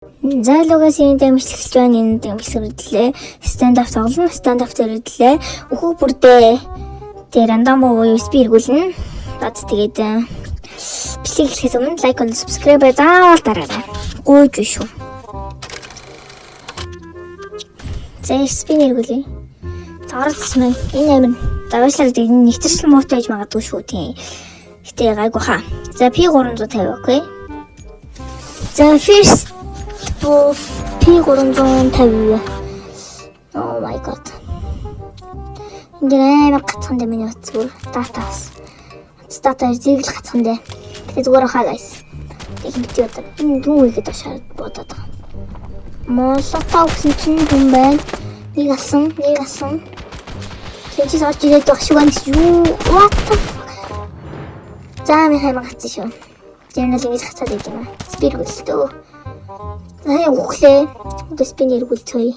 Зайлуугаас энэ дэмжлэгч байна. Энэ дэмжлэглээ. Стандарт тоглоно. Стандарт хэрэглээ. Өөхөө бүрдээ тэр рандом USB эргүүлнэ. Тэгээд бичлэг хийхээс өмнө лайк and subscribe заавал дараарай. Гүйж шүү. За спин эргүүлээ. Зарлцсан. Энэ амин даваашлаад энэ нэгтэрсэн муутай байж магадгүй шүү тийм. Гэтэ гайгүй хаа. За P350 окей. За first P350. Oh my god. Ингээд амар гацхан дэ миний утас зүгээр датаас. Дата зэрэг л гацхан дэ. Тэгээ зүгээр хаа guys. Тэг бити одоо энэ юу ихэд ашаад бодоод байгаа. Молотов гэсэн чинь юм байна. Нэг алсан. Тэгж орж ирээд байх шиг байна юу? What the fuck? За ми хаймаа гацсан шүү. Тэрнэл ингэж гацаад байт юм аа. Спир гөлтөө. За өглөө. Одоо спин эргүүлцгээе.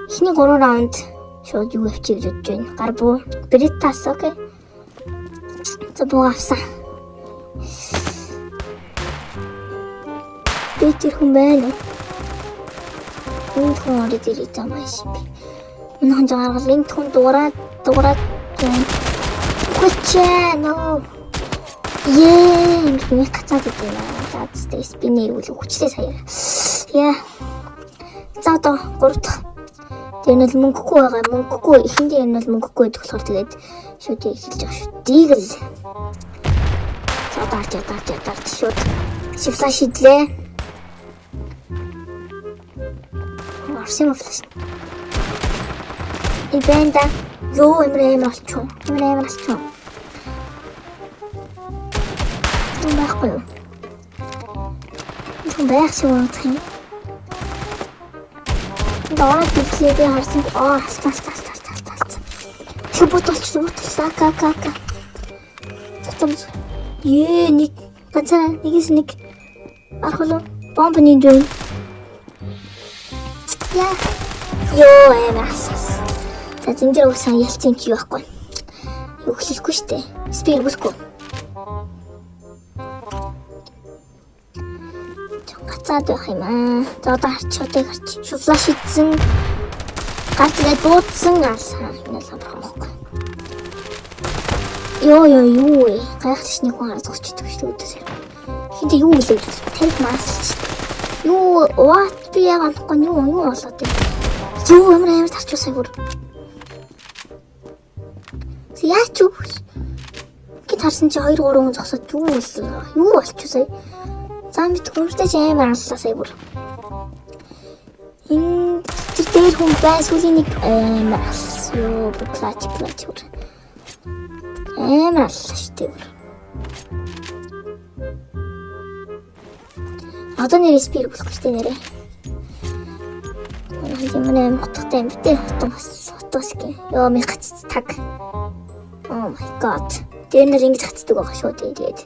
Эхний 3 раунд шууд UFC гэж бодож байна. Гар буу. Бритас окей. За буу авсан. Битэр хүн байна. Энэ хүн ороод ирээд байгаа юм шиг. Энэ хүн жаагаар энэ хүн дуураад байна. Хүчээ нөө. Нэг гацаад идэв. За спин эргүүл хүчлээ сая. Яа. За одоо 3 дахь. Тэр нь мөнгөгүй байгаа. Мөнгөгүй. Эхэндээ энэ нь мөнгөгүй гэдэг болохоор тэгээд шууд хэлж байгаа шүү. Дигэл. За дарж шууд. Флаш идлээ. Марсим флаш. Ивэнда ёо эмрээ малчуу. Байхгүй юу? Энэ байхшгүй юм. Дорог бичлэгийг харсан. Алцсан. Шүбутэлсэн. Кака. Нэг ганцаараа нэг архлоо бомбны дэв. Яа. Ёо эмээс. За зингээр усан ялцсан чи байхгүй. Юу хэлэхгүй штэ. Спир бүсгүй. Гацаад байх юм аа. За одоо харчуудыг харч. Флаш идсэн. Гацгээд буудсан алсан. Энэ л амархан байхгүй. Юу. Гайхалтай хүн хараад зогсчихдаг шүү дээ. Хинтээ юу хэлээд тэр маасч. Юу what би яг анхгүй юу болоод юм. Юу амар тарчуусай бүр. Яач юу? Гэт харсан чи 2 3 хүн зогсоод юу болчихсоо. За бид хүмүүстээ ч амар аллаа сая бүр. Энэ тэр дээр хүн байсгүй нэг амар алсуу плач бүр. Амар аллаа штэ бүр. Одоо нэр спир болох штэ нэрээ. Ямар хоттой юм бэ? Хотоос гээ. Ёо ми гац таг. Oh my god. Тэр нэр ингэж хацдаг байгаа шүү дээ. Тэгээд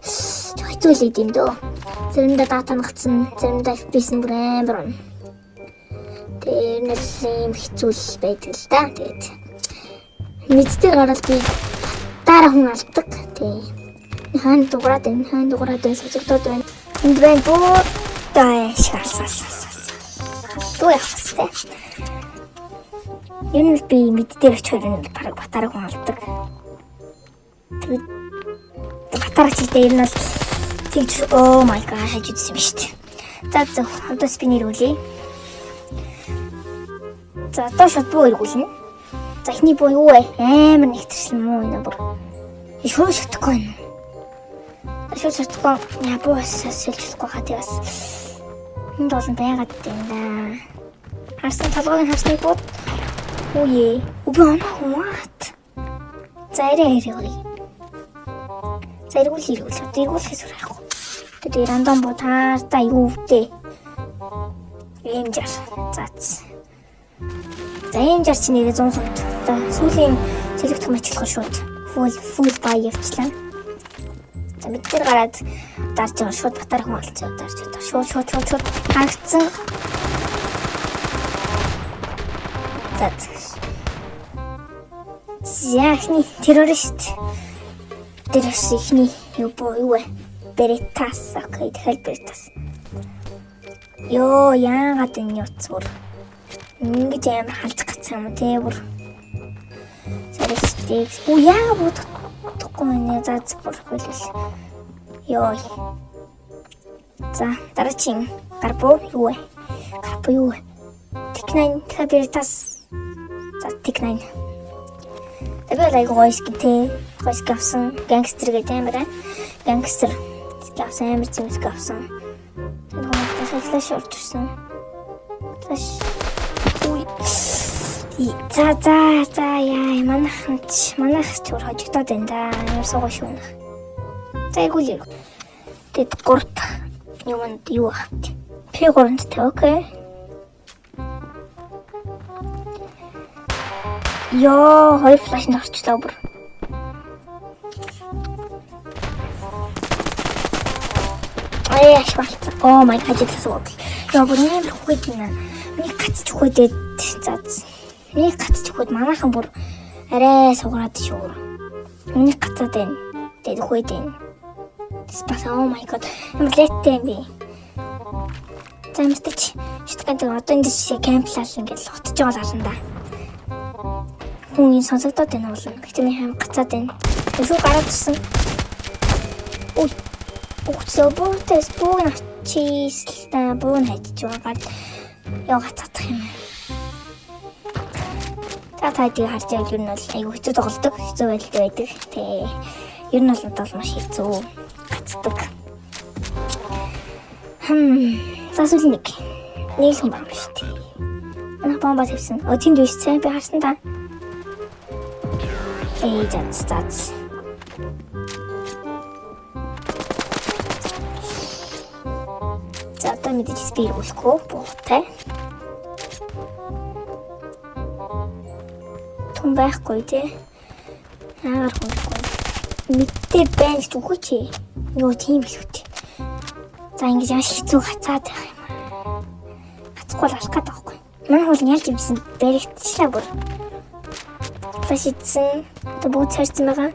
хэцүүлээд юм дөө. Заримдаа дата нагцсан, заримдаа FPS нь бүр амар. Тэр нэр юм хэцүүл байдаг л да. Тэгээд мэддэр гараад би дараа хүн алдаг. Тий. Хаан дуурайд сажигдоод байна. Энд байна боо. Тай шалсаас. Туу яхстай. Энэ би мэддэр очиход баг батараа хүн алдаг. Тэгээд батараа чийтэй юм бол тэгж oh my god хаж үзсэн юм шүү дээ. За одоо спин эргүүлээ. За одоо шууд буу эргүүлнэ. За эхний буу юу вэ? Амар нэгтэрсэн муу энэ бүр. Шууд шатахгүй байна. Шууд шатахгүй. Яа буус сэлжлэхгүй хатыг бас. Энд бол байгаад байна да. Харсан толгойн харсны бууд. Үе. Үгүй what? За эргүүлээ. Эргүүлэхээс урахгүй. Тэгээд рандом буу таартай юу вэ? Эмжар. Зац. За эмжар чи нэрээ 100 сумт. Одоо сүүлийн зэрэгдэх мачлахаар шууд full buy явуулчлаа. За мэдээр гараад дарж байгаа шууд батар хүн олцоо дарж байгаа. Шууд харагдсан. Зац. Яхны террорист. Тэрс ихний юу вэ? Бритас окей, тэгэл Бритас. Ёо, яагаад энэ утсуур. Ингэж амар халж гацсан юм те бүр. Саричтэй. Оо яагаад бодохгүй нэ заац бүр хөлөл. Ёо. За, дараагийн гарбуу юу вэ? Гарбуу юу вэ? Технайн хабитас. За, технайн. Тэгээд айгу гойс гитэ. Гойс гавсан гангстер гэдэг юм байна. Гангстер. Гавсан амар зэмс гавсан. Тэгээд флэш орчихсон. Флэш. Үй. За яа манайх ч өөр хожигдоод байна да. Амар суугаа шүүнэх. За игүүлээ. Тэд гурт юмд юу хат. P3-тэй окей. Ёо, хоёр флаш норчлоо бүр. Ашиглалцсан. Oh my god, this is what. Яа, бүр нэмэр хүйд нэ. Миний гацч хүйдээд заац. Миний гацч хүйд манайхан бүр арай сугараад шүүр. Миний гацаад байна. Тэд хүйд байна. Спас oh my god. Ямар леттэй юм бэ? За мэдээч. Шитгэн одоо энэ жишээ кемплал ингээд утж байгаа л да. Хүн сонсогдоод байна уу? Гэтэ хаам гацаад байна. Илүү гараад ирсэн. Ой. Угсаа бүртээс бүүн чийсэлтэй бүүн хайж байгаа. Яа гацаадах юм. Та тайдыг харж байвал ер нь бол айгүй хэцүү тоглодог. Хэцүү байдалд байдаг. Тэ. Ер нь бол маш хэцүү. Гацдаг. За сүүл нэг хүн байна шүү дээ. Манай бомба тавьсан. Тэнд биш цай би харсан та. Зац. За одоо мэдээж спир үлэхгүй буутай. Тун байхгүй те. Яагаар хүнхгүй. Мэдээ байна ч үгүй чи. Юу тийм биш үү. За ингэж яаш хэцүү гацаад байх юм. Гацхгүй л алах гэдэг байхгүй. Манай хөл ялж юмсан баригдчихлаа бүр. Флаш идсэн. Одоо бүгд царцсан байгаа.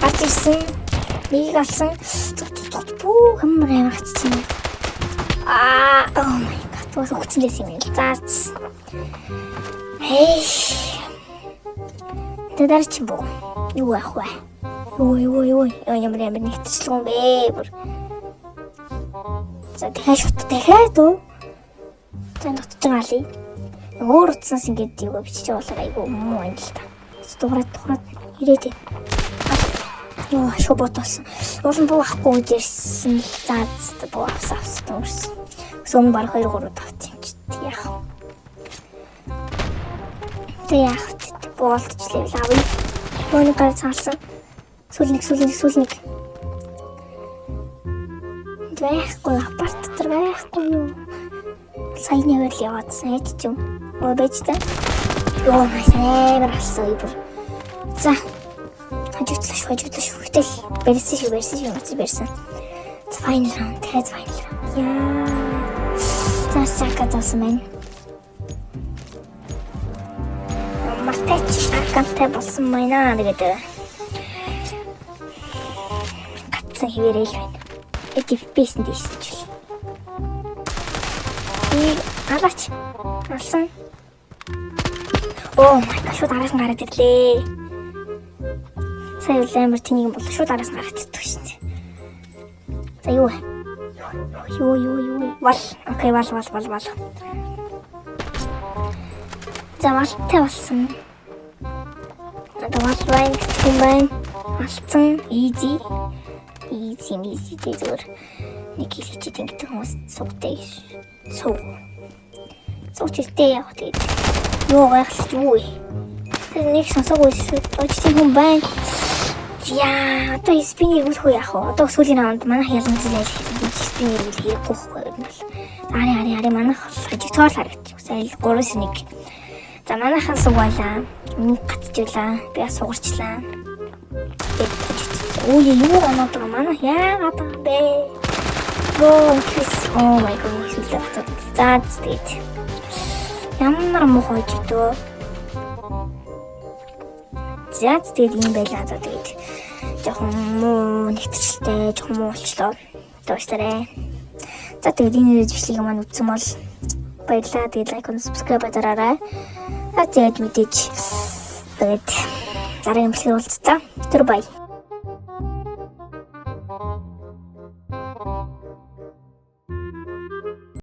Гарч ирсэн. Нэг алсан. Бүү ямар гацчихсан. Oh my god. Бас хүчнээс юм л заац. Тэдэр чи боо. Юу ах вэ? Юу. Ямар нэгтчлэн бэ бүр. За дахиад уу. Тань утж байгаа ли. Өөр утснаас ингэж юу бичиж байгаа айгу муу юм л та. Дуурайд ирээд. Ёо шобот болсон. Улан буу ахгүй дэрсэн л заац буу авсан. Өсөм баг 2-3 тавт юм чи яах. Яах болтчлээ лав. Бөөний гар цаалсан. Сүүл нэг. Байхгүй апарт дотор байхгүй юу? Саяны үйл яваадсан ээж ч юм. Бэжтэй. Ёо амар алсан юм. За. Хажуудлаш. Хөтөл. Барьсан шүү. За final round. Яа. За сакатасан байна. Мартач акантай болсон байна гэдэг. Гацсан хിവэрэл байна. FPS дэсэж байна. Алаач. Алсан. Oh my god, шууд араас нь гараад ирлээ. Сая л амар тэнийг бол шууд араас нь гараад ирдэг шин. За юу вэ? Вал. Окей, вал. За валтай болсон. Одоо вал байна. Алцсан easy зүгээр. Нэг хэлчихэд ингэдэг хүмүүс суугтай. Суугчтэй яг тэгээд юу гайхалтай юу вэ? Тэр нэг сонсоогүй шүү. Очсон хүн байна. Яа, одоо спиннер үлэхгүй яах вэ? Одоо сүүлийн раунд манайх ялангуяа спиннер үлэхгүй байхгүй юм бол. Ари манайх хожигтоор харагч. Сая 3-1. За манайхан суугаалаа. Нэг гацчихлаа. Би бас сугарчлаа. Өө юу оноод байгаа манайх яагаад байгаа бэ? Oh my god, сүлдээ. За тэгээд. Ямар мохож итөө. За тэгээд юм байлаа за тэгээд. Жохон муу нэгтэрчтэй, жохон муу болчлоо. Дуустараа. За тэгээд энэ бичлэгийг маань үзсэн бол баярлалаа. Тэгээд лайк, subscribe дараарай. Тэгээд мэдээж тэгээд дараагийн бичлэгээр уулзлаа. Тэр бай.